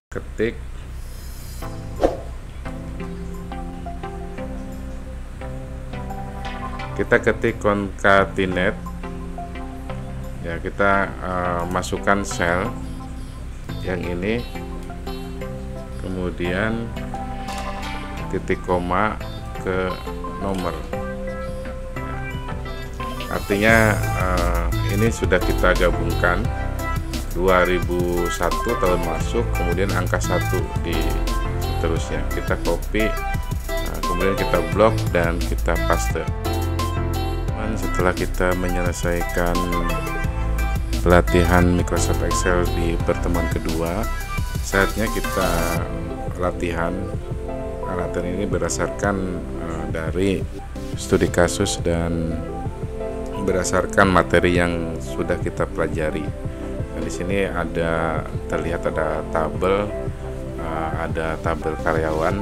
Ketik kita ketik concatenate ya, kita masukkan sel yang ini, kemudian titik koma ke nomor ya. Artinya ini sudah kita gabungkan 2001 tahun masuk, kemudian angka 1 di seterusnya. Kita copy, kemudian kita blok dan kita paste. Setelah kita menyelesaikan pelatihan Microsoft Excel di pertemuan kedua, saatnya kita latihan. Latihan ini berdasarkan dari studi kasus dan berdasarkan materi yang sudah kita pelajari. Di sini terlihat ada tabel, karyawan.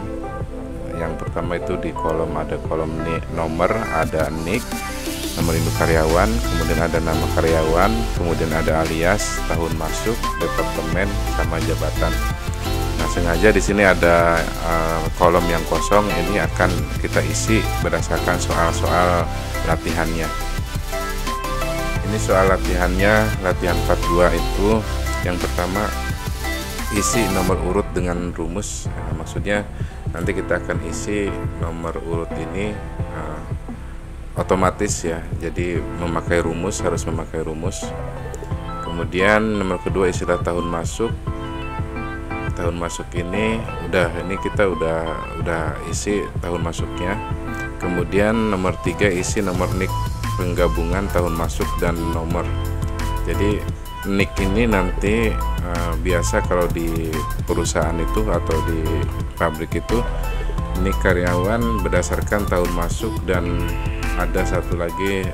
Yang pertama itu di kolom ada kolom nomor, ada nick, nomor induk karyawan, kemudian ada nama karyawan, kemudian ada alias, tahun masuk, departemen, sama jabatan. Nah, sengaja di sini ada kolom yang kosong, ini akan kita isi berdasarkan soal-soal latihannya. Ini soal latihannya, latihan 42 itu yang pertama isi nomor urut dengan rumus. Maksudnya nanti kita akan isi nomor urut ini otomatis ya, jadi harus memakai rumus. Kemudian nomor kedua istilah tahun masuk. Tahun masuk ini kita udah isi tahun masuknya. Kemudian nomor 3 isi nomor NIK penggabungan tahun masuk dan nomor. Jadi NIK ini nanti biasa kalau di perusahaan itu atau di pabrik itu NIK karyawan berdasarkan tahun masuk, dan ada satu lagi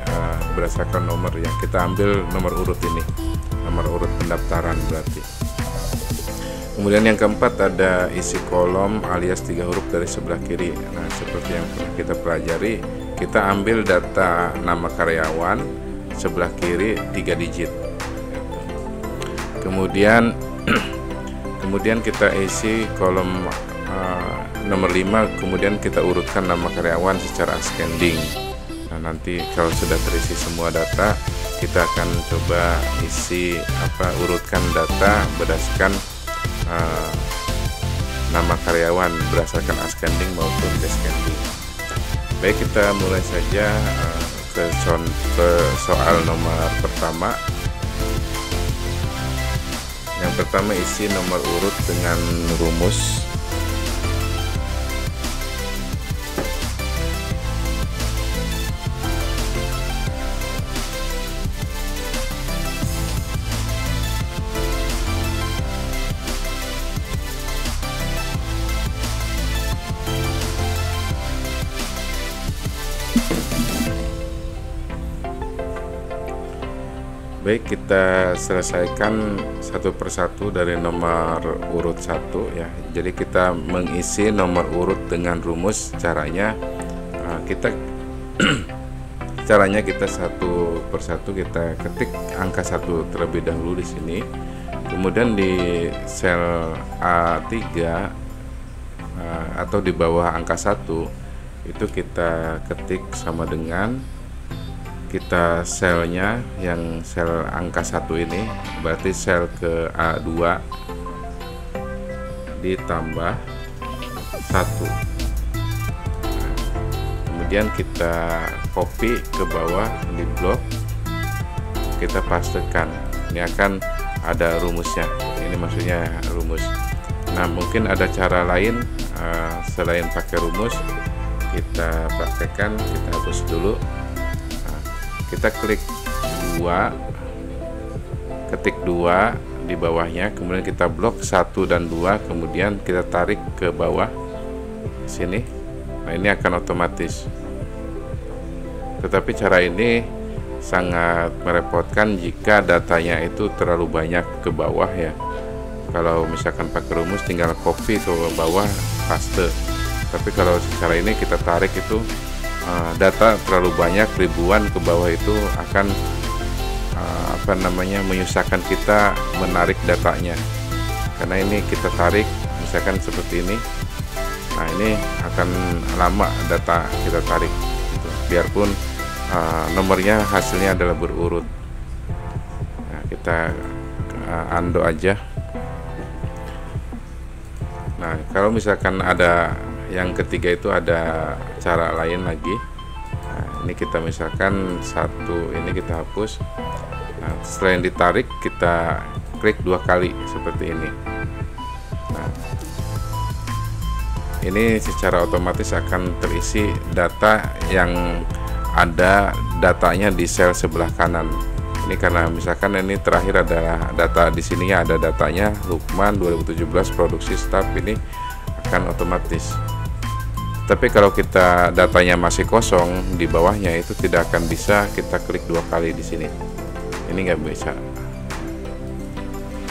berdasarkan nomor. Yang kita ambil nomor urut ini, nomor urut pendaftaran berarti. Kemudian yang keempat ada isi kolom alias 3 huruf dari sebelah kiri. Nah, seperti yang kita pelajari, kita ambil data nama karyawan sebelah kiri 3 digit. Kemudian kita isi kolom nomor 5, kemudian kita urutkan nama karyawan secara ascending. Nah, nanti kalau sudah terisi semua data, kita akan coba urutkan data berdasarkan nama karyawan berdasarkan ascending maupun descending. Baik, kita mulai saja ke soal nomor pertama. Yang pertama isi nomor urut dengan rumus. Baik, kita selesaikan satu persatu dari nomor urut 1 ya. Jadi kita mengisi nomor urut dengan rumus. Caranya kita satu persatu kita ketik angka 1 terlebih dahulu di sini. Kemudian di sel A3 atau di bawah angka 1 itu kita ketik sama dengan kita selnya yang sel angka 1 ini, berarti sel ke A2 ditambah 1. Kemudian kita copy ke bawah di blok, kita pastekan. Ini akan ada rumusnya. Ini maksudnya rumus. Nah, mungkin ada cara lain selain pakai rumus. Kita praktekkan, kita hapus dulu. Kita klik 2, ketik 2 di bawahnya, kemudian kita blok 1 dan 2, kemudian kita tarik ke bawah sini. Nah, ini akan otomatis. Tetapi cara ini sangat merepotkan jika datanya itu terlalu banyak ke bawah ya. Kalau misalkan pakai rumus tinggal copy ke bawah, paste. Tapi kalau cara ini kita tarik itu data terlalu banyak, ribuan ke bawah, itu akan menyusahkan kita menarik datanya. karena ini kita tarik misalkan seperti ini. Nah, ini akan lama data kita tarik gitu. Biarpun nomornya hasilnya adalah berurut. Nah, kita undo aja. Nah, kalau misalkan ada yang ketiga itu ada cara lain lagi. Nah, ini kita misalkan satu ini kita hapus. Nah, setelah yang ditarik kita klik 2 kali seperti ini. Nah, ini secara otomatis akan terisi data yang ada datanya di sel sebelah kanan. Ini karena misalkan ini terakhir adalah data di sini ya, ada datanya Lukman 2017 produksi staff, ini akan otomatis. Tapi kalau kita datanya masih kosong di bawahnya itu tidak akan bisa kita klik 2 kali di sini. Ini nggak bisa.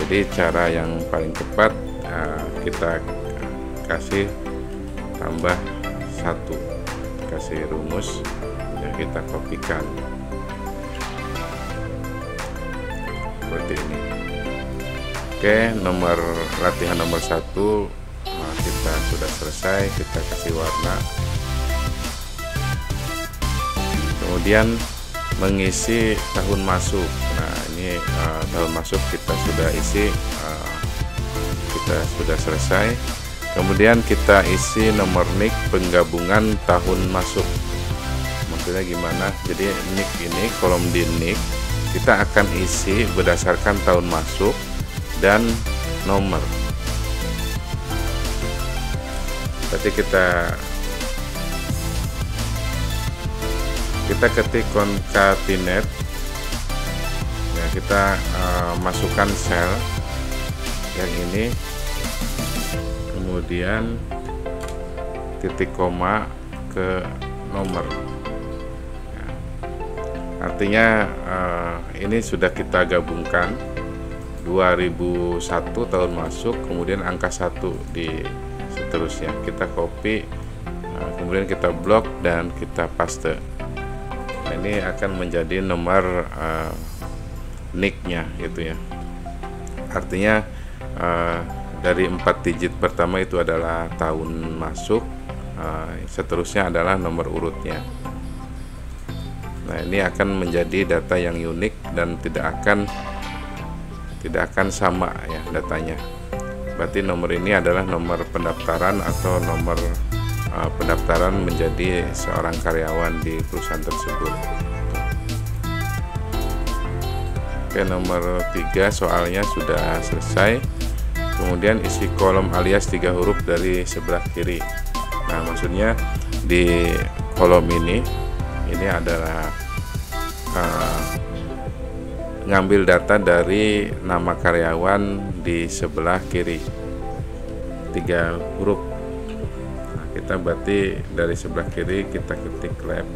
Jadi cara yang paling tepat kita kasih tambah 1, kasih rumus yang kita kopikan seperti ini. Oke, latihan nomor 1 kita sudah selesai. Kita kasih warna, kemudian mengisi tahun masuk. Nah, ini tahun masuk kita sudah isi, kita sudah selesai. Kemudian kita isi nomor NIK penggabungan tahun masuk. Maksudnya gimana? Jadi NIK ini, kolom di NIK kita akan isi berdasarkan tahun masuk dan nomor. Berarti kita ketik concatenate ya, kita masukkan sel yang ini, kemudian titik koma ke nomor ya. Artinya ini sudah kita gabungkan 2001 tahun masuk, kemudian angka 1 di seterusnya. Kita copy, kemudian kita blok dan kita paste. Nah, ini akan menjadi nomor NIK-nya gitu ya. Artinya dari 4 digit pertama itu adalah tahun masuk, seterusnya adalah nomor urutnya. Nah, ini akan menjadi data yang unik dan tidak akan sama ya datanya. Berarti nomor ini adalah nomor pendaftaran atau nomor pendaftaran menjadi seorang karyawan di perusahaan tersebut. Oke, nomor 3 soalnya sudah selesai. Kemudian isi kolom alias 3 huruf dari sebelah kiri. Nah, maksudnya di kolom ini adalah ngambil data dari nama karyawan di sebelah kiri, 3 huruf. Nah, kita berarti dari sebelah kiri kita ketik lab,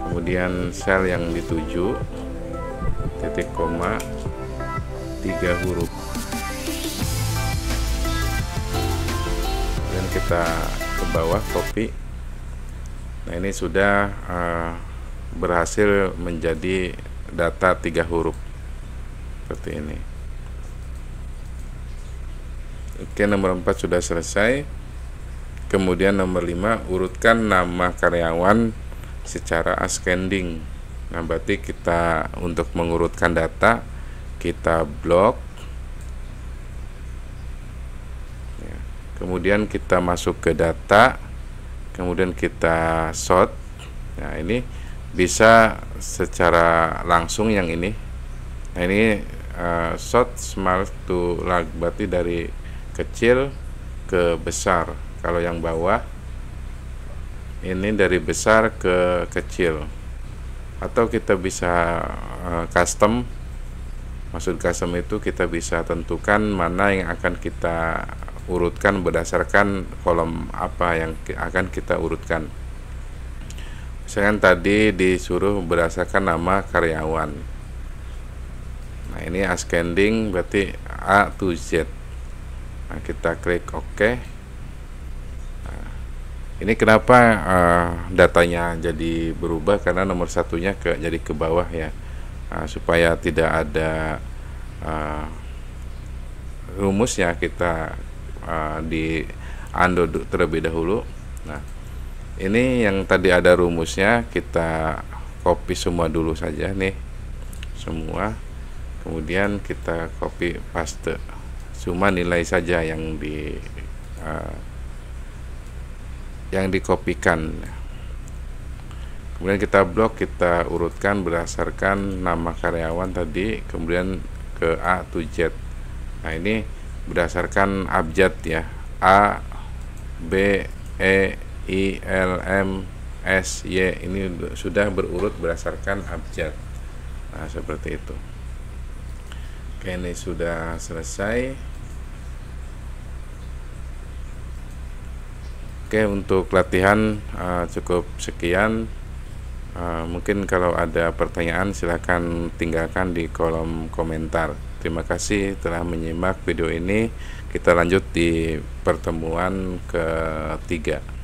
kemudian sel yang dituju, titik koma, 3 huruf, dan kita ke bawah copy. Nah, ini sudah berhasil menjadi data 3 huruf seperti ini. Oke, nomor 4 sudah selesai. Kemudian nomor 5, urutkan nama karyawan secara ascending. Nah, berarti kita untuk mengurutkan data kita blok ya. Kemudian kita masuk ke data, kemudian kita sort. Nah, ini bisa secara langsung yang ini. Nah, ini sort small to large, berarti dari kecil ke besar. Kalau yang bawah ini dari besar ke kecil. Atau kita bisa custom. Maksud custom itu kita bisa tentukan mana yang akan kita urutkan berdasarkan kolom apa yang akan kita urutkan. Misalkan tadi disuruh berdasarkan nama karyawan. Nah, ini ascending berarti A to Z. Nah, kita klik OK. Nah, ini kenapa datanya jadi berubah, karena nomor satunya jadi ke bawah ya. Supaya tidak ada rumusnya kita di undo terlebih dahulu. Nah, ini yang tadi ada rumusnya, kita copy semua dulu saja nih, semua. Kemudian kita copy paste, cuma nilai saja yang dikopikan. Kemudian kita blok, kita urutkan berdasarkan nama karyawan tadi, kemudian ke A to Z. Nah, ini berdasarkan abjad ya, A, B, E, I, L, M, S, Y. Ini sudah berurut berdasarkan abjad. Nah, seperti itu. Oke, ini sudah selesai. Oke, untuk latihan cukup sekian. Mungkin kalau ada pertanyaan silahkan tinggalkan di kolom komentar. Terima kasih telah menyimak video ini. Kita lanjut di pertemuan ketiga.